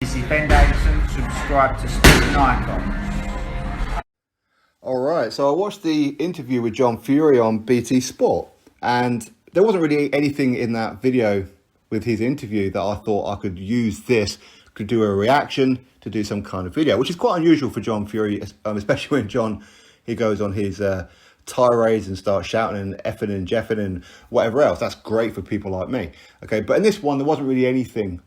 This is Ben Davison. Subscribe to Stephen Icon. All right, so I watched the interview with John Fury on BT Sport, and there wasn't really anything in that video with his interview that I thought I could use this to do a reaction, to do some kind of video, which is quite unusual for John Fury, especially when he goes on his tirades and starts shouting and effing and jeffing and whatever else. That's great for people like me. Okay, but in this one, there wasn't really anything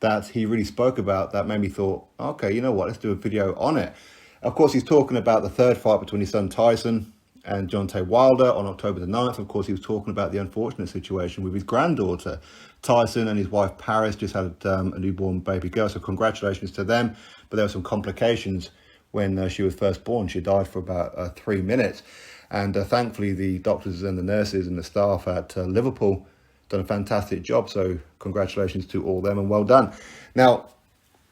that he really spoke about that made me thought, okay, you know what, let's do a video on it. Of course, he's talking about the third fight between his son Tyson and Deontay Wilder on October the 9th. Of course, he was talking about the unfortunate situation with his granddaughter. Tyson and his wife Paris just had a newborn baby girl, so congratulations to them. But there were some complications when she was first born. She died for about 3 minutes. And thankfully, the doctors and the nurses and the staff at Liverpool done a fantastic job, so congratulations to all them and well done. Now,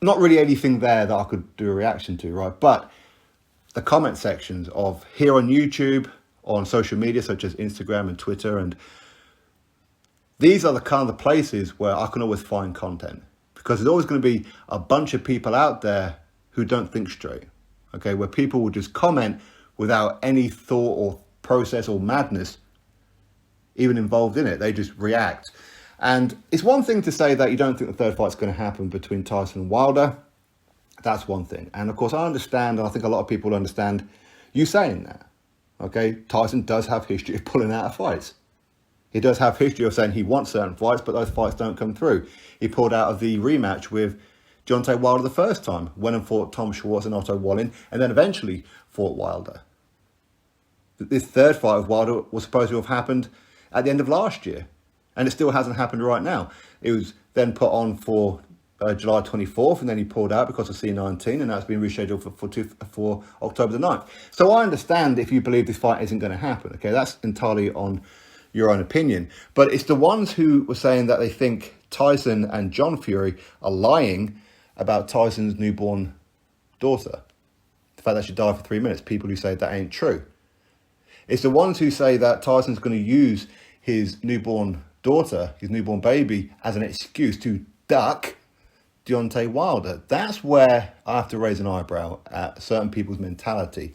not really anything there that I could do a reaction to, right? But the comment sections of here on YouTube, on social media such as Instagram and Twitter, and these are the kind of places where I can always find content, because there's always going to be a bunch of people out there who don't think straight, okay? Where people will just comment without any thought or process or madness even involved in it. They just react. And it's one thing to say that you don't think the third fight's going to happen between Tyson and Wilder. That's one thing. And of course, I understand, and I think a lot of people understand you saying that. Okay, Tyson does have history of pulling out of fights. He does have history of saying he wants certain fights, but those fights don't come through. He pulled out of the rematch with Deontay Wilder the first time, went and fought Tom Schwartz and Otto Wallin, and then eventually fought Wilder. This third fight with Wilder was supposed to have happened at the end of last year, and it still hasn't happened right now. It was then put on for July 24th, and then he pulled out because of C19, and that's been rescheduled for October the 9th. So I understand if you believe this fight isn't going to happen, okay? That's entirely on your own opinion. But it's the ones who were saying that they think Tyson and John Fury are lying about Tyson's newborn daughter, the fact that she died for 3 minutes, people who say that ain't true. It's the ones who say that Tyson's going to use his newborn daughter, his newborn baby, as an excuse to duck Deontay Wilder. That's where I have to raise an eyebrow at certain people's mentality.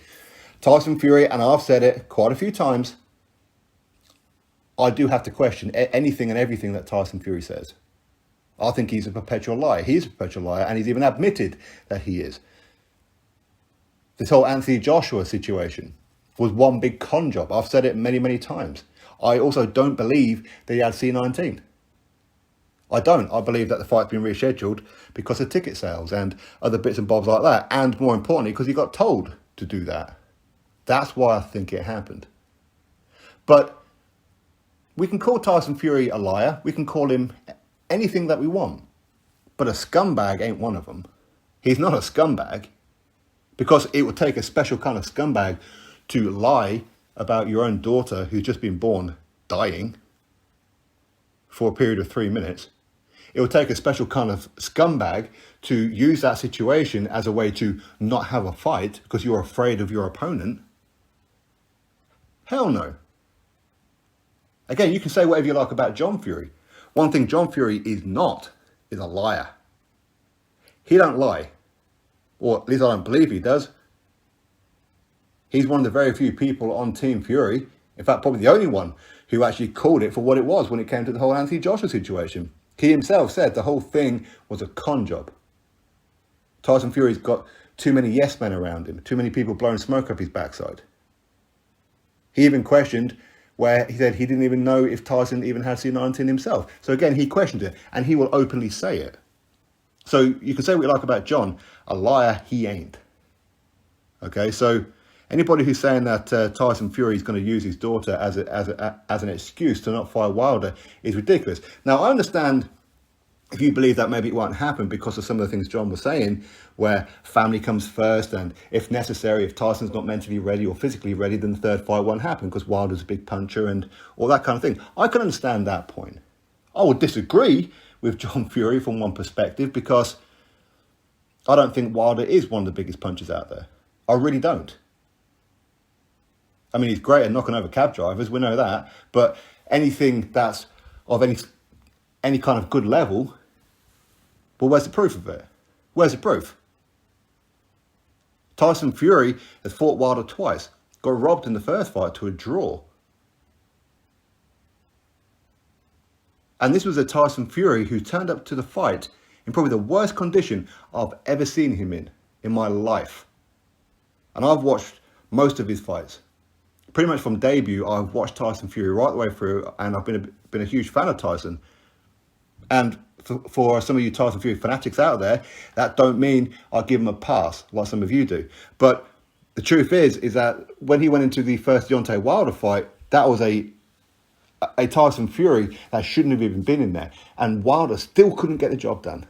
Tyson Fury, and I've said it quite a few times, I do have to question anything and everything that Tyson Fury says. I think he's a perpetual liar. He's a perpetual liar, and he's even admitted that he is. This whole Anthony Joshua situation was one big con job. I've said it many, many times. I also don't believe that he had C19. I don't. I believe that the fight's been rescheduled because of ticket sales and other bits and bobs like that. And more importantly, because he got told to do that. That's why I think it happened. But we can call Tyson Fury a liar. We can call him anything that we want. But a scumbag ain't one of them. He's not a scumbag, because it would take a special kind of scumbag to lie about your own daughter who's just been born dying for a period of 3 minutes. It would take a special kind of scumbag to use that situation as a way to not have a fight because you're afraid of your opponent. Hell no. Again, you can say whatever you like about John Fury. One thing John Fury is not is a liar. He don't lie. Or at least I don't believe he does. He's one of the very few people on Team Fury, in fact, probably the only one, who actually called it for what it was when it came to the whole Anthony Joshua situation. He himself said the whole thing was a con job. Tyson Fury's got too many yes men around him, too many people blowing smoke up his backside. He even questioned where he said he didn't even know if Tyson even had C19 himself. So again, he questioned it, and he will openly say it. So you can say what you like about John, a liar he ain't. Okay, so anybody who's saying that Tyson Fury is going to use his daughter as an excuse to not fight Wilder is ridiculous. Now, I understand if you believe that maybe it won't happen because of some of the things John was saying, where family comes first, and if necessary, if Tyson's not mentally ready or physically ready, then the third fight won't happen because Wilder's a big puncher and all that kind of thing. I can understand that point. I would disagree with John Fury from one perspective, because I don't think Wilder is one of the biggest punchers out there. I really don't. I mean, he's great at knocking over cab drivers, we know that, but anything that's of any kind of good level, well, where's the proof of it? Where's the proof? Tyson Fury has fought Wilder twice, got robbed in the first fight to a draw. And this was a Tyson Fury who turned up to the fight in probably the worst condition I've ever seen him in my life. And I've watched most of his fights. Pretty much from debut, I've watched Tyson Fury right the way through, and I've been a huge fan of Tyson. And for some of you Tyson Fury fanatics out there, that don't mean I'll give him a pass like some of you do. But the truth is that when he went into the first Deontay Wilder fight, that was a Tyson Fury that shouldn't have even been in there. And Wilder still couldn't get the job done.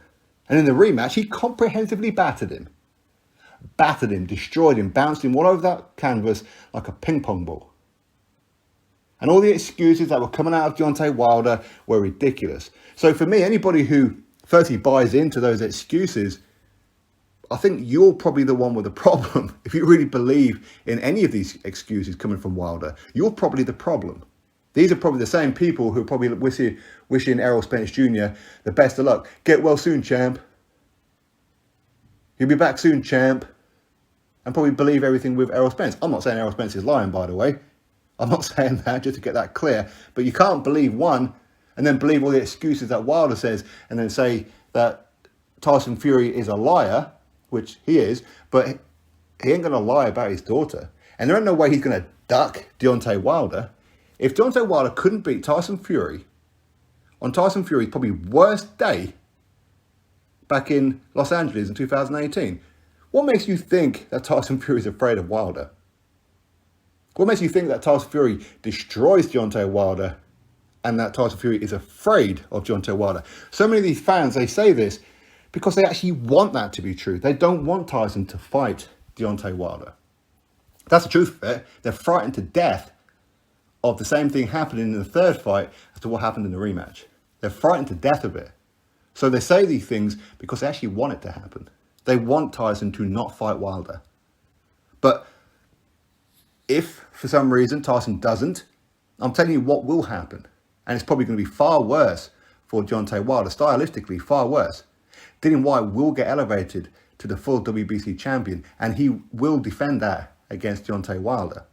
And in the rematch, he comprehensively battered him, destroyed him, bounced him all over that canvas like a ping pong ball. And all the excuses that were coming out of Deontay Wilder were ridiculous. So for me, anybody who firstly buys into those excuses, I think you're probably the one with the problem. If you really believe in any of these excuses coming from Wilder, you're probably the problem. These are probably the same people who are probably wishing Errol Spence Jr. the best of luck. Get well soon, champ. You'll be back soon, champ. And probably believe everything with Errol Spence. I'm not saying Errol Spence is lying, by the way. I'm not saying that, just to get that clear. But you can't believe one and then believe all the excuses that Wilder says and then say that Tyson Fury is a liar, which he is, but he ain't going to lie about his daughter. And there ain't no way he's going to duck Deontay Wilder. If Deontay Wilder couldn't beat Tyson Fury on Tyson Fury's probably worst day back in Los Angeles in 2018, what makes you think that Tyson Fury is afraid of Wilder? What makes you think that Tyson Fury destroys Deontay Wilder and that Tyson Fury is afraid of Deontay Wilder? So many of these fans, they say this because they actually want that to be true. They don't want Tyson to fight Deontay Wilder. That's the truth of it. They're frightened to death of the same thing happening in the third fight as to what happened in the rematch. They're frightened to death of it. So they say these things because they actually want it to happen. They want Tyson to not fight Wilder. But if, for some reason, Tyson doesn't, I'm telling you what will happen. And it's probably going to be far worse for Deontay Wilder, stylistically far worse. Dillian Whyte will get elevated to the full WBC champion, and he will defend that against Deontay Wilder.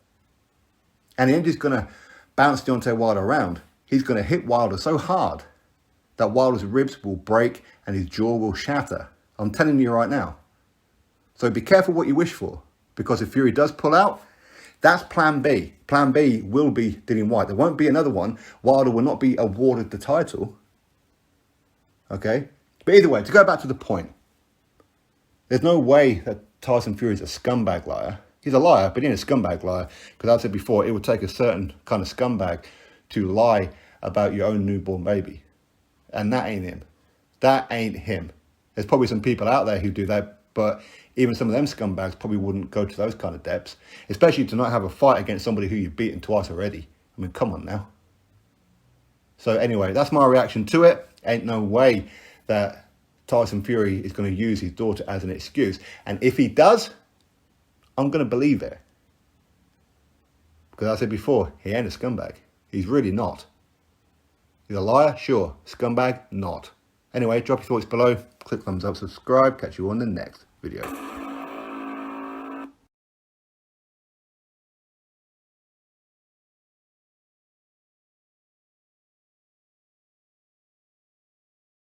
And he ain't just going to bounce Deontay Wilder around. He's going to hit Wilder so hard that Wilder's ribs will break and his jaw will shatter. I'm telling you right now. So be careful what you wish for, because if Fury does pull out, that's plan B. Plan B will be Dillian Whyte. There won't be another one. Wilder will not be awarded the title. Okay? But either way, to go back to the point, there's no way that Tyson Fury is a scumbag liar. He's a liar, but he ain't a scumbag liar. Because as I said before, it would take a certain kind of scumbag to lie about your own newborn baby. And that ain't him. That ain't him. There's probably some people out there who do that, but even some of them scumbags probably wouldn't go to those kind of depths, especially to not have a fight against somebody who you've beaten twice already. I mean, come on now. So anyway, that's my reaction to it. Ain't no way that Tyson Fury is going to use his daughter as an excuse. And if he does, I'm going to believe it. Because as I said before, he ain't a scumbag. He's really not. He's a liar, sure. Scumbag, not. Anyway, drop your thoughts below. Click thumbs up, subscribe. Catch you on the next video.